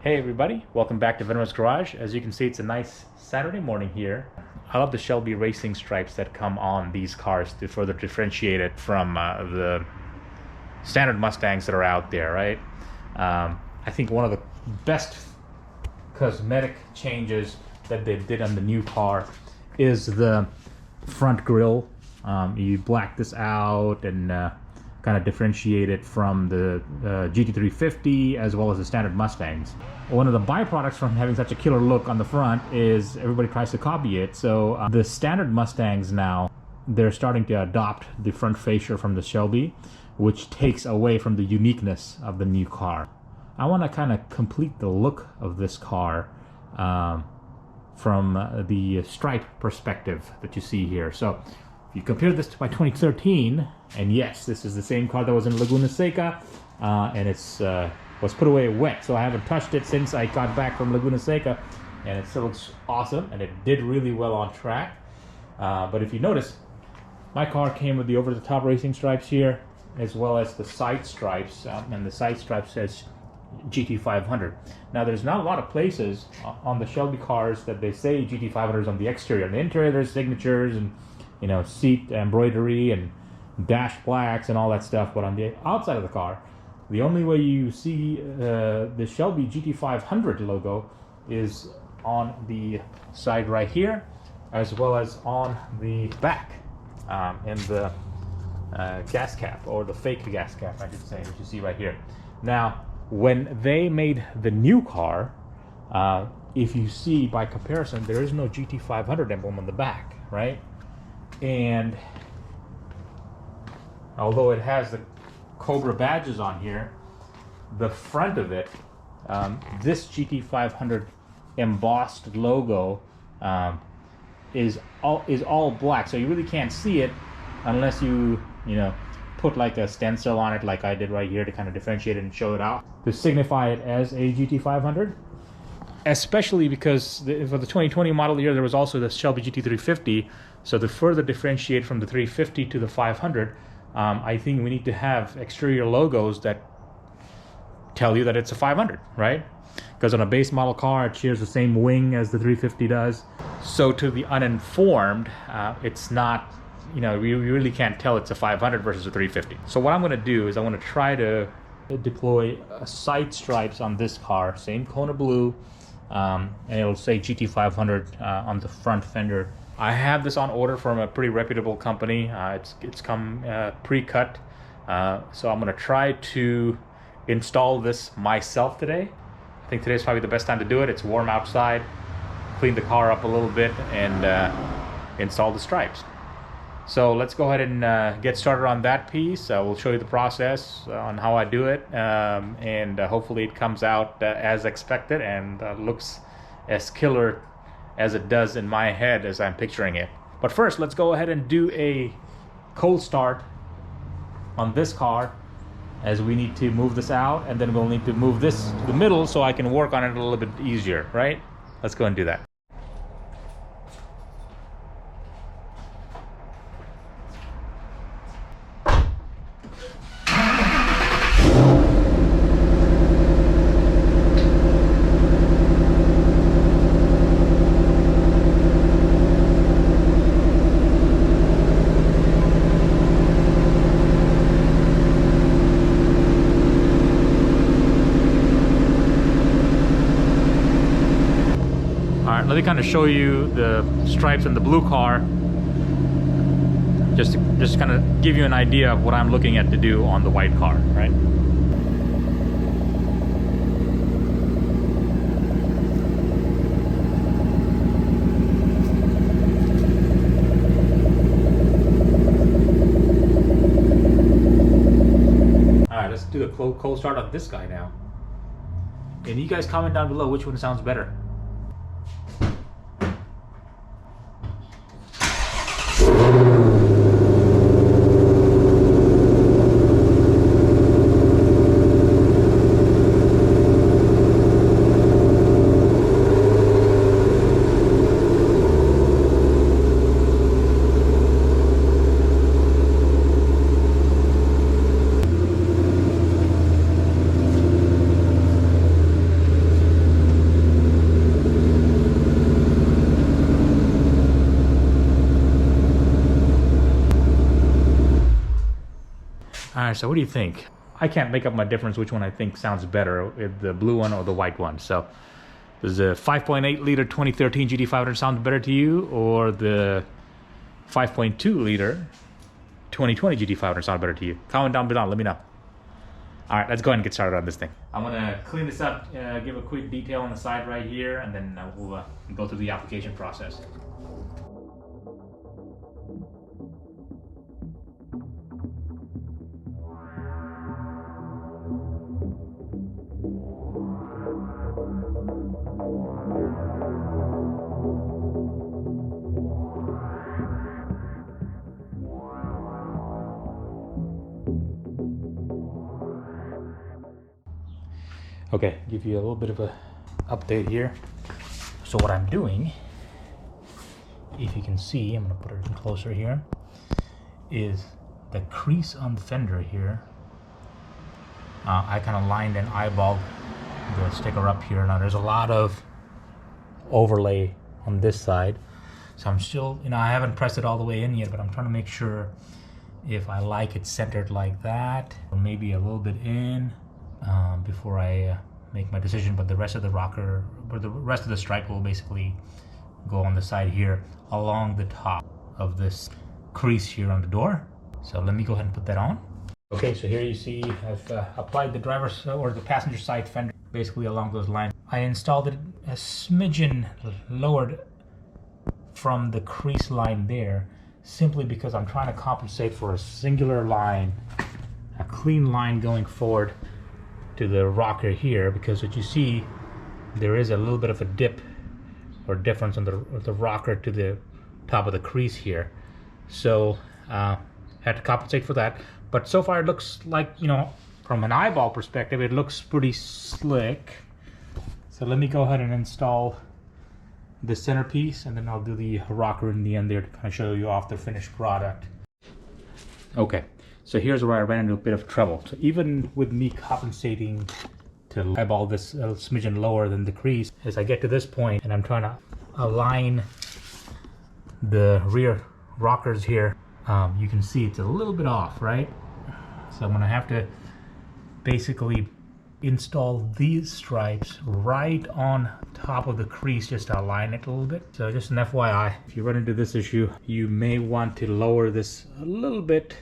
Hey everybody, welcome back to Venomous Garage. As you can see, it's a nice Saturday morning here. I love the Shelby racing stripes that come on these cars to further differentiate it from the standard Mustangs that are out there, right? I think one of the best cosmetic changes that they did on the new car is the front grille. You black this out and kind of differentiate it from the GT350 as well as the standard Mustangs. One of the byproducts from having such a killer look on the front is everybody tries to copy it. So the standard Mustangs now, they're starting to adopt the front fascia from the Shelby, which takes away from the uniqueness of the new car. I want to kind of complete the look of this car from the stripe perspective that you see here. So if you compare this to my 2013, and yes, this is the same car that was in Laguna Seca, and it's was put away wet, so I haven't touched it since I got back from Laguna Seca, and it still looks awesome, and it did really well on track. But if you notice, my car came with the over-the-top racing stripes here, as well as the side stripes, and the side stripe says GT500. Now, there's not a lot of places on the Shelby cars that they say GT500s on the exterior. On the interior, there's signatures and seat embroidery and dash blacks and all that stuff. But on the outside of the car, the only way you see the Shelby GT500 logo is on the side right here, as well as on the back in the gas cap, or the fake gas cap, I should say, which you see right here. Now, when they made the new car, if you see by comparison, there is no GT500 emblem on the back, right? And although it has the Cobra badges on here, the front of it, this GT500 embossed logo is all black, so you really can't see it unless you put like a stencil on it, like I did right here, to kind of differentiate it and show it out to signify it as a GT500. Especially because for the 2020 model year, there was also the Shelby GT350. So to further differentiate from the 350 to the 500, I think we need to have exterior logos that tell you that it's a 500, right? Because on a base model car, it shares the same wing as the 350 does. So to the uninformed, it's not, we really can't tell it's a 500 versus a 350. So what I'm going to do is I want to try to deploy side stripes on this car, same Kona blue, and it'll say GT500 on the front fender. I have this on order from a pretty reputable company. It's come pre-cut, so I'm going to try to install this myself today. I think today's probably the best time to do it. It's warm outside. Clean the car up a little bit and install the stripes. So let's go ahead and get started on that piece. We'll show you the process on how I do it, and hopefully it comes out as expected and looks as killer as it does in my head as I'm picturing it. But first, let's go ahead and do a cold start on this car, as we need to move this out, and then we'll need to move this to the middle so I can work on it a little bit easier, right? Let's go and do that. Let me kind of show you the stripes in the blue car, just to kind of give you an idea of what I'm looking at to do on the white car, right? All right, let's do the cold start on this guy now. And you guys comment down below which one sounds better. Alright, so what do you think? I can't make up my difference which one I think sounds better, the blue one or the white one. So does the 5.8 liter 2013 GT500 sound better to you, or the 5.2 liter 2020 GT500 sound better to you? Comment down below, let me know. Alright, let's go ahead and get started on this thing. I'm gonna clean this up, give a quick detail on the side right here, and then we'll go through the application process. Okay, give you a little bit of a update here. So what I'm doing, if you can see, I'm gonna put it closer here, is the crease on the fender here. I kind of lined and eyeballed the sticker up here. Now there's a lot of overlay on this side, so I'm still, I haven't pressed it all the way in yet, but I'm trying to make sure if I like it centered like that, or maybe a little bit in, before I make my decision. But the rest of the rocker, or the rest of the stripe, will basically go on the side here along the top of this crease here on the door. So let me go ahead and put that on. Okay, so here you see I've applied the driver's or the passenger side fender basically along those lines. I installed it a smidgen lowered from the crease line there, simply because I'm trying to compensate for a singular line, a clean line going forward to the rocker here, because what you see, there is a little bit of a dip or difference on the rocker to the top of the crease here. So had to compensate for that, but so far it looks like, from an eyeball perspective, it looks pretty slick. So let me go ahead and install the centerpiece, and then I'll do the rocker in the end there to kind of show you off the finished product. Okay, so here's where I ran into a bit of trouble. So even with me compensating to eyeball this a smidgen lower than the crease, as I get to this point and I'm trying to align the rear rockers here, you can see it's a little bit off, right? So I'm gonna have to basically install these stripes right on top of the crease just to align it a little bit. So just an FYI, if you run into this issue, you may want to lower this a little bit,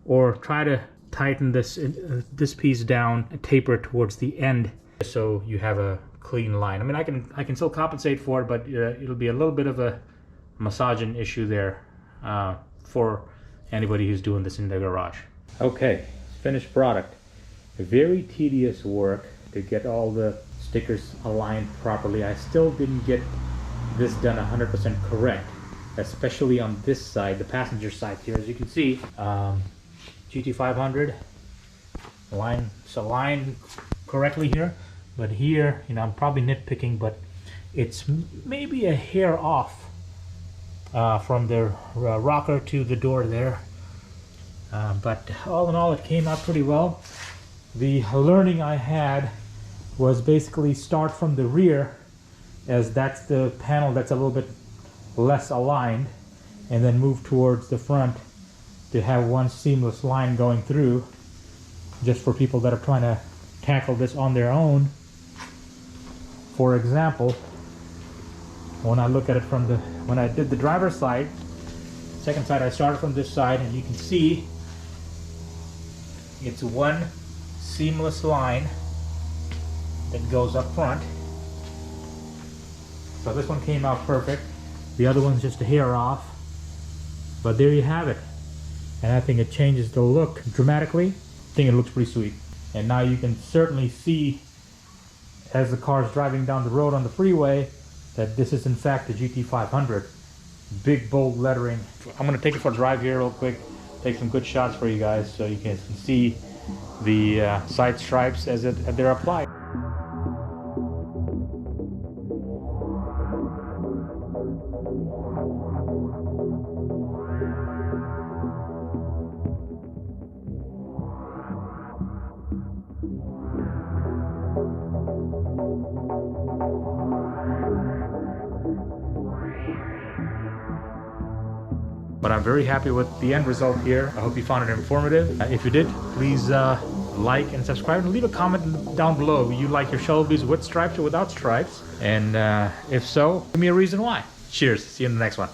or try to tighten this piece down, taper towards the end, so you have a clean line. I mean, I can still compensate for it, but it'll be a little bit of a massaging issue there for anybody who's doing this in their garage. Okay, finished product. Very tedious work to get all the stickers aligned properly. I still didn't get this done 100% correct, especially on this side, the passenger side here. As you can see, GT500 aligned correctly here, but here, I'm probably nitpicking, but it's maybe a hair off from the rocker to the door there. But all in all, it came out pretty well. The learning I had was basically start from the rear, as that's the panel that's a little bit less aligned, and then move towards the front to have one seamless line going through, just for people that are trying to tackle this on their own. For example, when I look at it from when I did the driver's side, second side, I started from this side, and you can see it's one seamless line that goes up front. So this one came out perfect. The other one's just a hair off, but there you have it. And I think it changes the look dramatically. I think it looks pretty sweet. And now you can certainly see, as the car's driving down the road on the freeway, that this is in fact the GT500. Big bold lettering. I'm gonna take it for a drive here real quick, take some good shots for you guys so you can see the side stripes as they're applied. but I'm very happy with the end result here. I hope you found it informative. If you did, please like and subscribe, and leave a comment down below. You like your Shelbys with stripes or without stripes? And if so, give me a reason why. Cheers. See you in the next one.